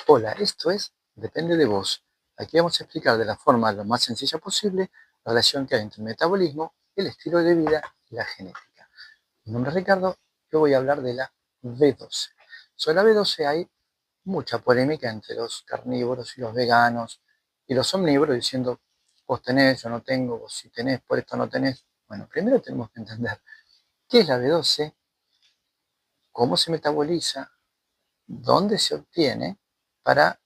Hola, esto es Depende de vos. Aquí vamos a explicar de la forma lo más sencilla posible la relación que hay entre el metabolismo, el estilo de vida y la genética. Mi nombre es Ricardo, yo voy a hablar de la B12. Sobre la B12 hay mucha polémica entre los carnívoros y los veganos y los omnívoros diciendo vos tenés, yo no tengo, vos si tenés, por esto no tenés. Bueno, primero tenemos que entender qué es la B12, cómo se metaboliza, dónde se obtiene para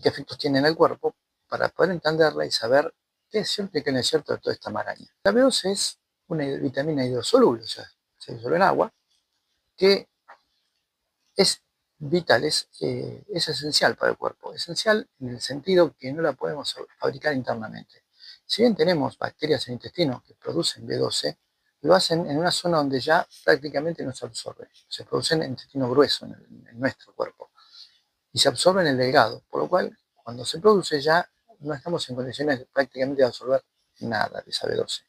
qué efectos tiene en el cuerpo para poder entenderla y saber qué es cierto y qué no es cierto de toda esta maraña. La B12 es una vitamina hidrosoluble, o sea, se disuelve en agua, que es vital, es esencial para el cuerpo. Esencial en el sentido que no la podemos fabricar internamente. Si bien tenemos bacterias en el intestino que producen B12, lo hacen en una zona donde ya prácticamente no se absorbe. Se produce en el intestino grueso, en nuestro cuerpo, y se absorbe en el delgado, por lo cual cuando se produce ya no estamos en condiciones prácticamente de absorber nada de esa B12,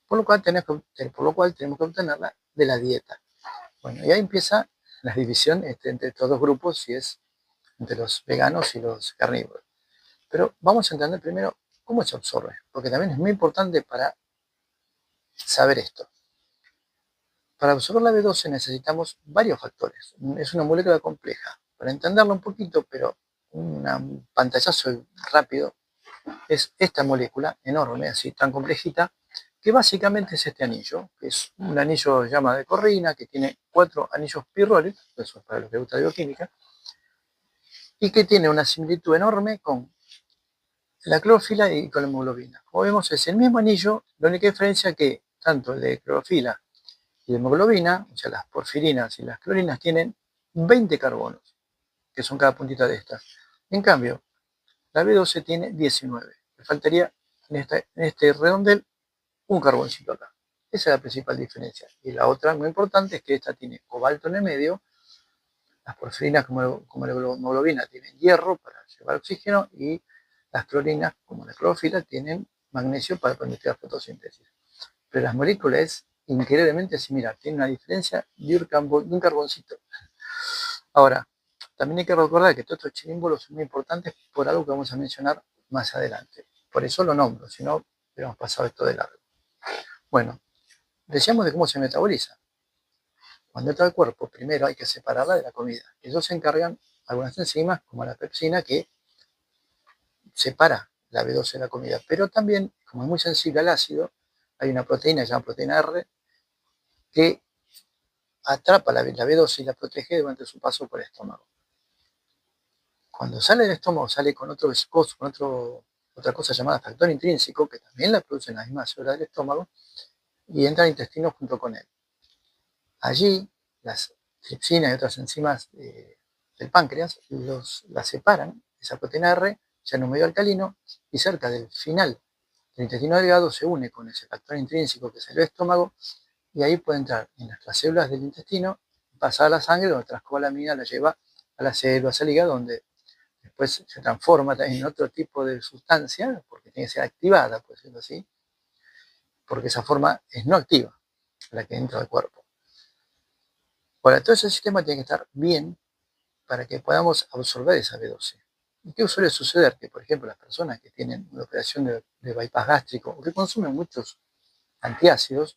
por lo cual tenemos que obtenerla de la dieta. Bueno, y ahí empieza la división entre estos dos grupos, si es entre los veganos y los carnívoros. Pero vamos a entender primero cómo se absorbe, porque también es muy importante para saber esto. Para absorber la B12 necesitamos varios factores. Es una molécula compleja. Para entenderlo un poquito, pero un pantallazo rápido, es esta molécula enorme, así tan complejita, que básicamente es este anillo, que es un anillo llamado de corrina, que tiene 4 anillos pirroles, eso es para los que gusta de bioquímica, y que tiene una similitud enorme con la clorofila y con la hemoglobina. Como vemos, es el mismo anillo, la única diferencia es que tanto el de clorofila y de hemoglobina, o sea, las porfirinas y las clorinas, tienen 20 carbonos, que son cada puntita de estas. En cambio, la B12 tiene 19. Le faltaría en este redondel un carboncito acá. Esa es la principal diferencia. Y la otra muy importante es que esta tiene cobalto en el medio. Las porfirinas, como la hemoglobina, tienen hierro para llevar oxígeno, y las clorinas, como la clorofila, tienen magnesio para permitir la fotosíntesis. Pero las moléculas es increíblemente similar. Tiene una diferencia de un carboncito. Ahora, también hay que recordar que todos estos chirímbolos son muy importantes por algo que vamos a mencionar más adelante. Por eso lo nombro, si no, hubiéramos pasado esto de largo. Bueno, decíamos de cómo se metaboliza. Cuando entra al cuerpo, primero hay que separarla de la comida. Ellos se encargan algunas enzimas, como la pepsina, que separa la B12 de la comida. Pero también, como es muy sensible al ácido, hay una proteína llamada proteína R que atrapa la B12 y la protege durante su paso por el estómago. Cuando sale del estómago, sale con otro viscoso, otra cosa llamada factor intrínseco, que también la produce en la misma célula del estómago, y entra al intestino junto con él. Allí, las tripsinas y otras enzimas del páncreas la separan, esa proteína R, ya en un medio alcalino, y cerca del final del intestino delgado se une con ese factor intrínseco que salió del estómago, y ahí puede entrar en nuestras células del intestino, pasar a la sangre, donde la escopolamina la lleva a las células, al hígado, donde después se transforma también en otro tipo de sustancia, porque tiene que ser activada, por decirlo así, porque esa forma es no activa, la que entra al cuerpo. Ahora, todo ese sistema tiene que estar bien para que podamos absorber esa B12. ¿Y qué suele suceder? Que, por ejemplo, las personas que tienen una operación de bypass gástrico o que consumen muchos antiácidos,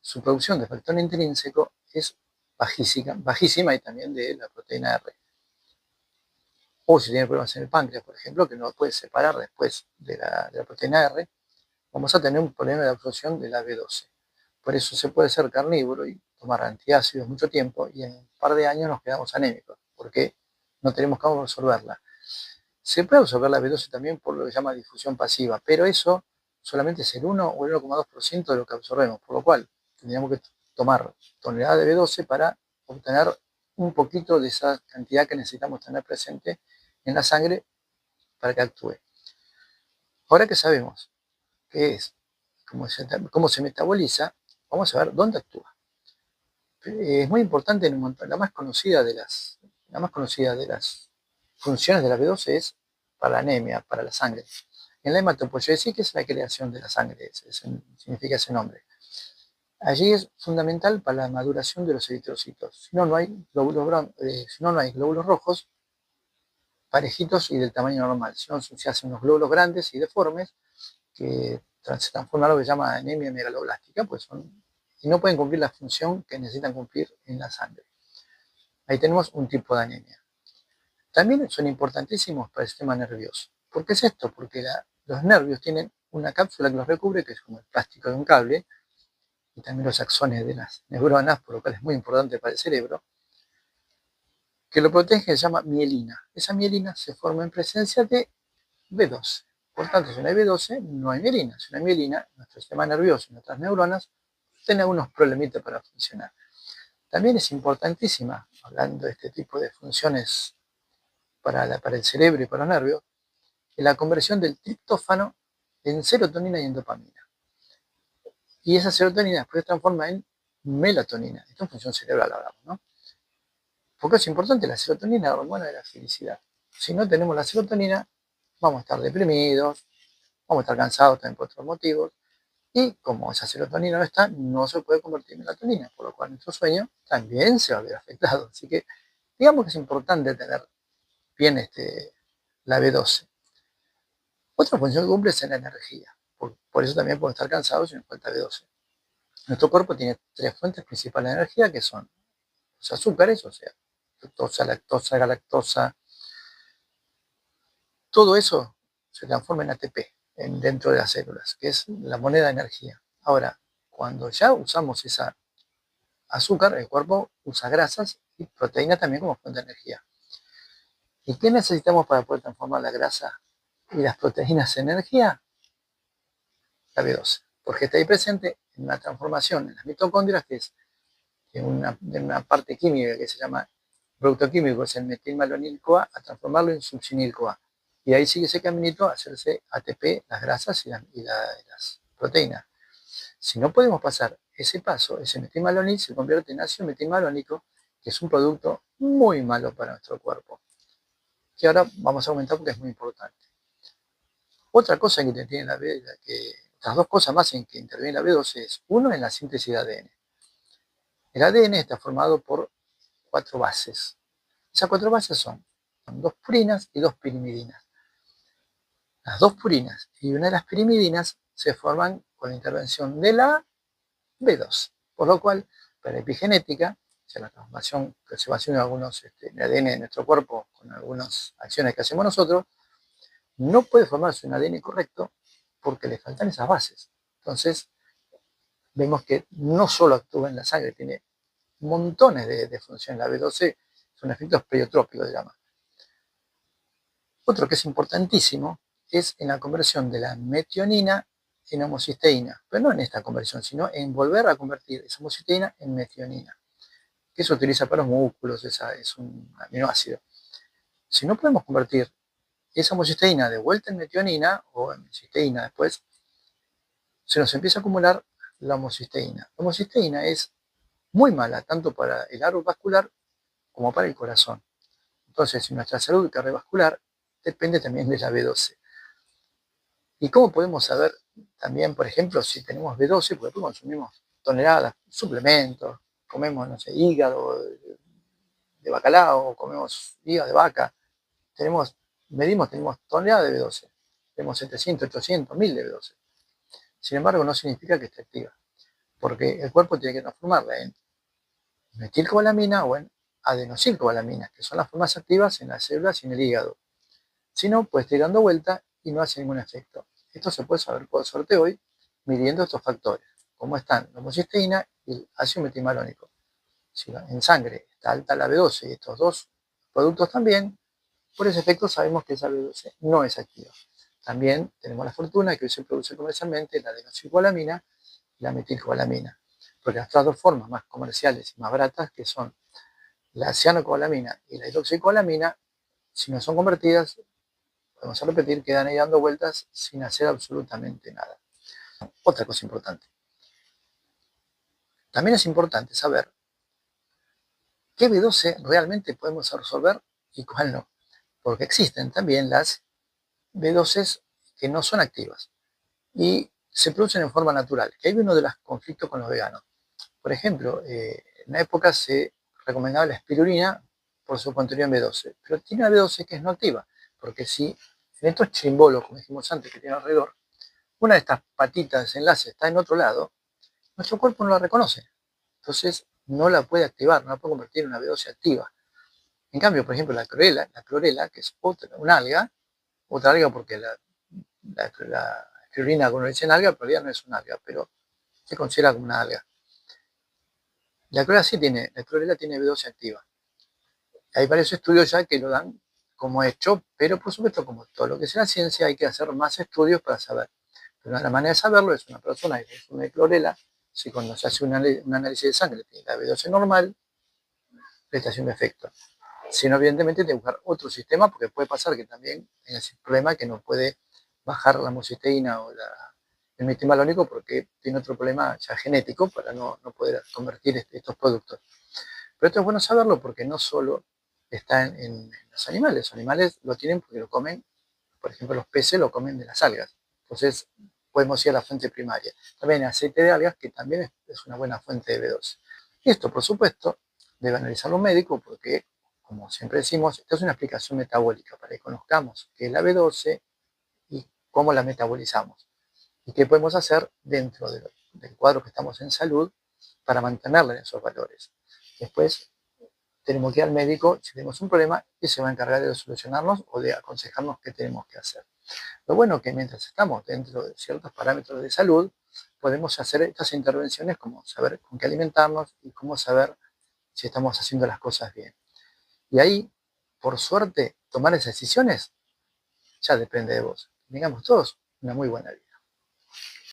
su producción de factor intrínseco es bajísima, y también de la proteína R. O si tiene problemas en el páncreas, por ejemplo, que no lo puede separar después de la proteína R, vamos a tener un problema de absorción de la B12. Por eso se puede ser carnívoro y tomar antiácidos mucho tiempo, y en un par de años nos quedamos anémicos, porque no tenemos cómo absorberla. Se puede absorber la B12 también por lo que se llama difusión pasiva, pero eso solamente es el 1 o el 1,2% de lo que absorbemos, por lo cual tendríamos que tomar toneladas de B12 para obtener un poquito de esa cantidad que necesitamos tener presente en la sangre para que actúe. Ahora que sabemos qué es, cómo se metaboliza, vamos a ver dónde actúa. Es muy importante, la más conocida de las funciones de la B12 es para la anemia, para la sangre. En la hematopoiesis, que es la creación de la sangre, significa ese nombre. Allí es fundamental para la maduración de los eritrocitos. Si no, no hay glóbulos rojos parejitos y del tamaño normal, sino se hacen unos glóbulos grandes y deformes que se transforman en algo que se llama anemia megaloblástica, pues y no pueden cumplir la función que necesitan cumplir en la sangre. Ahí tenemos un tipo de anemia. También son importantísimos para el sistema nervioso. ¿Por qué es esto? Porque los nervios tienen una cápsula que los recubre, que es como el plástico de un cable, y también los axones de las neuronas, por lo cual es muy importante para el cerebro, que lo protege, se llama mielina. Esa mielina se forma en presencia de B12. Por tanto, si no hay B12, no hay mielina. Si no hay mielina, nuestro sistema nervioso y nuestras neuronas tienen algunos problemitas para funcionar. También es importantísima, hablando de este tipo de funciones para el cerebro y para los nervios, la conversión del triptófano en serotonina y en dopamina. Y esa serotonina después se transforma en melatonina. Esto en función cerebral hablamos, ¿no? Porque es importante, la serotonina, la hormona de la felicidad. Si no tenemos la serotonina, vamos a estar deprimidos, vamos a estar cansados también por otros motivos, y como esa serotonina no está, no se puede convertir en melatonina, por lo cual nuestro sueño también se va a ver afectado. Así que digamos que es importante tener bien la B12. Otra función que cumple es en la energía, por eso también podemos estar cansados si nos falta B12. Nuestro cuerpo tiene tres fuentes principales de energía, que son los azúcares, o sea, fructosa, lactosa, galactosa. Todo eso se transforma en ATP dentro de las células, que es la moneda de energía. Ahora, cuando ya usamos esa azúcar, el cuerpo usa grasas y proteína también como fuente de energía. ¿Y qué necesitamos para poder transformar la grasa y las proteínas en energía? La B12, porque está ahí presente en una transformación en las mitocondrias, que es en una parte química que se llama producto químico, es el metilmalonil-CoA, a transformarlo en succinil-CoA. Y ahí sigue ese caminito a hacerse ATP, las grasas y las proteínas. Si no podemos pasar ese paso, ese metilmalonil se convierte en ácido metilmalónico, que es un producto muy malo para nuestro cuerpo, que ahora vamos a aumentar porque es muy importante. Otra cosa que tiene las dos cosas más en que interviene la B12 es, uno, en la síntesis de ADN. El ADN está formado por 4 bases. Esas 4 bases son 2 purinas y 2 pirimidinas. Las 2 purinas y una de las pirimidinas se forman con la intervención de la B12, por lo cual, para la epigenética, o sea, la transformación que se va haciendo en algunos el ADN de nuestro cuerpo con algunas acciones que hacemos nosotros, no puede formarse un ADN correcto porque le faltan esas bases. Entonces, vemos que no solo actúa en la sangre, tiene montones de funciones. La B12 son efectos pleiotrópicos, se llama. Otro que es importantísimo es en la conversión de la metionina en homocisteína, pero no en esta conversión, sino en volver a convertir esa homocisteína en metionina, que se utiliza para los músculos, es un aminoácido. Si no podemos convertir esa homocisteína de vuelta en metionina o en cisteína después, se nos empieza a acumular la homocisteína. La homocisteína es muy mala tanto para el árbol vascular como para el corazón. Entonces, nuestra salud cardiovascular depende también de la B12. ¿Y cómo podemos saber también, por ejemplo, si tenemos B12? Porque después consumimos toneladas, suplementos, comemos, no sé, hígado de bacalao, comemos hígado de vaca, tenemos toneladas de B12, tenemos 700, 800, 1000 de B12. Sin embargo, no significa que esté activa, porque el cuerpo tiene que transformarla en metilcobalamina o en adenosylcobalamina, que son las formas activas en las células y en el hígado. Si no, puede estar dando vuelta y no hace ningún efecto. Esto se puede saber por suerte hoy midiendo estos factores, como están la homocisteína y el ácido metilmalónico. Si en sangre está alta la B12 y estos dos productos también, por ese efecto sabemos que esa B12 no es activa. También tenemos la fortuna de que hoy se produce comercialmente la adenosylcobalamina y la metilcobalamina, porque las otras dos formas más comerciales y más baratas, que son la cianocobalamina y la hidroxicobalamina, si no son convertidas, vamos a repetir, quedan ahí dando vueltas sin hacer absolutamente nada. Otra cosa importante. También es importante saber qué B12 realmente podemos resolver y cuál no, porque existen también las B12 que no son activas y se producen en forma natural, que hay uno de los conflictos con los veganos. Por ejemplo, en una época se recomendaba la espirulina por su contenido en B12, pero tiene una B12 que es no activa, porque si en estos chirimbolos, como dijimos antes, que tiene alrededor, una de estas patitas de enlace está en otro lado, nuestro cuerpo no la reconoce. Entonces no la puede activar, no la puede convertir en una B12 activa. En cambio, por ejemplo, la clorela, que es una alga, otra alga porque la clorina, como le dicen alga, en realidad no es una alga, pero se considera como una alga. La clorela tiene B12 activa. Hay varios estudios ya que lo dan como hecho, pero por supuesto, como todo lo que es la ciencia, hay que hacer más estudios para saber. Pero la manera de saberlo es una persona que consume clorela, si cuando se hace un análisis de sangre tiene la B12 normal, le está haciendo efecto. Sino, evidentemente, hay que buscar otro sistema, porque puede pasar que también tenga ese problema que no puede bajar la homocisteína o el metilmalónico porque tiene otro problema ya genético para no poder convertir estos productos. Pero esto es bueno saberlo porque no solo está en los animales lo tienen porque lo comen, por ejemplo, los peces lo comen de las algas. Entonces, podemos ir a la fuente primaria. También el aceite de algas, que también es una buena fuente de B12. Y esto, por supuesto, debe analizarlo un médico porque, como siempre decimos, esta es una explicación metabólica para que conozcamos qué es la B12 y cómo la metabolizamos. Y qué podemos hacer dentro del cuadro que estamos en salud para mantenerla en esos valores. Después tenemos que ir al médico si tenemos un problema y se va a encargar de solucionarnos o de aconsejarnos qué tenemos que hacer. Lo bueno es que mientras estamos dentro de ciertos parámetros de salud, podemos hacer estas intervenciones como saber con qué alimentarnos y cómo saber si estamos haciendo las cosas bien. Y ahí, por suerte, tomar esas decisiones ya depende de vos. Tengamos todos una muy buena vida.